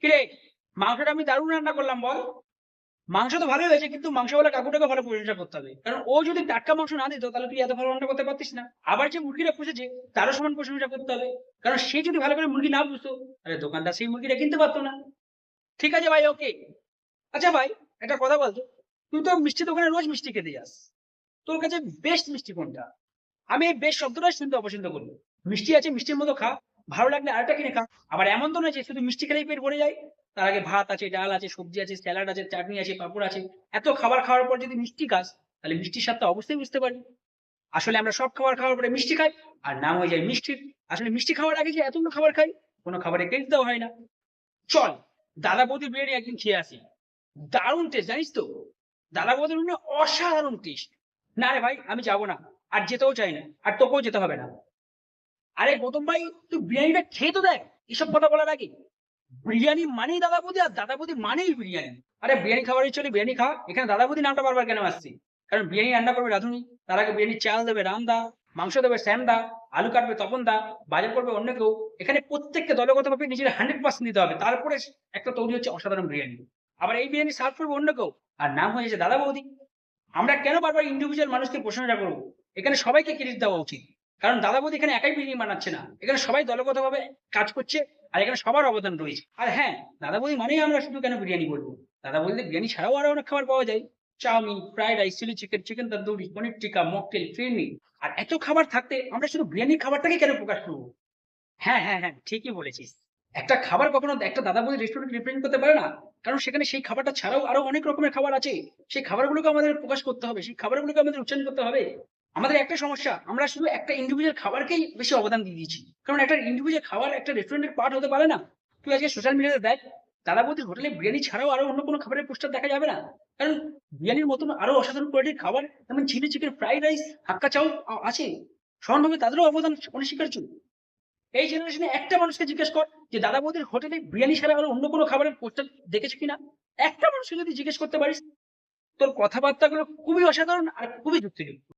কিরে, মাংসটা আমি দারুণ রান্না করলাম বল। মাংস তো ভালোই হয়েছে, কিন্তু মাংসওয়ালা কাকুটাকে ভালো প্রশংসা করতে হবে, কারণ ও যদি টাটকা মাংস না দিত তাহলে তুই এত ভালো রান্না করতে পারতিস না। আবার যে মুরগিটা পুষেছে তারও সমান প্রশংসা করতে হবে, কারণ সে যদি ভালো করে মুরগি না পুষতো তাহলে দোকানদার সেই মুরগিটা কিনতে পারতো না। ঠিক আছে ভাই, ওকে। আচ্ছা ভাই, একটা কথা বলতো, তুই তো মিষ্টি দোকানে রোজ মিষ্টি খেতে যাস, তোর কাছে বেস্ট মিষ্টি কোনটা? আমি এই বেস্ট শব্দটাই শুনতে অপছন্দ করি। মিষ্টি আছে, মিষ্টির মতো খা, ভালো লাগলে আরেকটা কিনে খা। আবার এমন তো নয় যে শুধু মিষ্টি খেলেই পেট ভরে যায়। তার আগে ভাত আছে, ডাল আছে, সবজি আছে, স্যালাড আছে, চাটনি আছে, পাঁপড় আছে। এত খাবার খাওয়ার পর যদি মিষ্টি খাস, তাহলে মিষ্টির স্বাদটা অবশ্যই বুঝতে পারবি। আসলে আমরা সব খাবার খাওয়ার পরে মিষ্টি খাই, আর নাম হয়ে যায় মিষ্টির। আসলে মিষ্টি খাওয়ার আগে যে এতগুলো খাবার খাই, কোনো খাবারে টেস্ট দেওয়া হয় না। চল, দাদা বৌদির বিরিয়ানি একদিন খেয়ে আসি। দারুণ টেস্ট, জানিস তো? দাদা বৌদির বিরিয়ানি অসাধারণ টেস্ট। না রে ভাই, আমি যাবো না, আর যেতেও চাই না, আর তোকেও যেতে হবে না। আরে গৌতম ভাই, তুই বিরিয়ানিটা খেয়ে তো দেখ। এসব কথা বলার আগে, বিরিয়ানি মানেই দাদা বৌদি, আর দাদা বৌদি মানেই বিরিয়ানি। আরে বিরিয়ানি খাবার ইচ্ছে হলে বিরিয়ানি খা, এখানে দাদা বৌদি নামটা বারবার কেন আসছে? কারণ বিরিয়ানি রান্না করবে রাধুনি, তার আগে বিরিয়ানির চাল দেবে রামদা, মাংস দেবে শ্যামদা, আলু কাটবে তপনদা, বাজার করবে অন্য কেউ। এখানে প্রত্যেককে দলগতভাবে নিজের 100% দিতে হবে, তারপরে একটা তৈরি হচ্ছে অসাধারণ বিরিয়ানি। আবার এই বিরিয়ানি সার্ভ করবে অন্য কেউ, আর নাম হয়ে যাচ্ছে দাদা বৌদি। আমরা কেন বারবার ইন্ডিভিজুয়াল মানুষকে প্রশংসা করবো? এখানে সবাইকে ক্রেডিট দেওয়া উচিত। কারণ দাদা বৌদি এখানে একাই বিরিয়ানি বানাচ্ছে না, এখানে সবাই দলগতভাবে কাজ করছে, আর এখানে সবার অবদান রয়েছে। আর হ্যাঁ, দাদা বৌদি মানেই আমরা শুধু কেন বিরিয়ানি বলবো? দাদা বৌদিতে বিরিয়ানি ছাড়াও আরো অনেক খাবার পাওয়া যায়। Chowmein, fried rice, chilli chicken, chicken tandoori, paneer tikka, mocktail, phirni. আর এত খাবার থাকতে আমরা শুধু বিরিয়ানির খাবারটাকে কেন প্রকাশ করবো? হ্যাঁ, হ্যাঁ, হ্যাঁ, ঠিকই বলেছিস। একটা খাবার কখনো একটা দাদা বৌদির রেস্টুরেন্ট রিপ্রেজেন্ট করতে পারে না, কারণ সেখানে সেই খাবারটা ছাড়াও আরো অনেক রকমের খাবার আছে। সেই খাবারগুলোকে আমাদের প্রকাশ করতে হবে, সেই খাবারগুলোকে আমাদের উচ্চারণ করতে হবে। আমাদের একটা সমস্যা, আমরা শুধু একটা ইন্ডিভিজুয়াল খাবারকেই বেশি অবদান দিয়ে দিয়েছি। কারণ একটা ইন্ডিভিজুয়াল খাবার একটা রেস্টুরেন্টের পার্ট হতে পারে না। তুই আজকে সোশ্যাল মিডিয়াতে দেখ, দাদা বৌদির হোটেলে বিরিয়ানি ছাড়াও আরো অন্য কোনো খাবারের পোস্টার দেখা যাবে না। কারণ বিরিয়ানির মতন আরো অসাধারণ কোয়ালিটির খাবার, যেমন চিলি চিকেন, ফ্রাইড রাইস, হাক্কা চাউ আছে। সমানভাবে তাদেরও অবদান অনস্বীকার্য। এই জেনারেশনে একটা মানুষকে জিজ্ঞেস কর যে দাদা বৌদির হোটেলে বিরিয়ানি ছাড়া আর অন্য কোনো খাবারের পোস্টার দেখেছো কিনা। একটা মানুষকে যদি জিজ্ঞেস করতে পারিস, তোর কথাবার্তাগুলো খুবই অসাধারণ আর খুবই যুক্তিযুক্ত।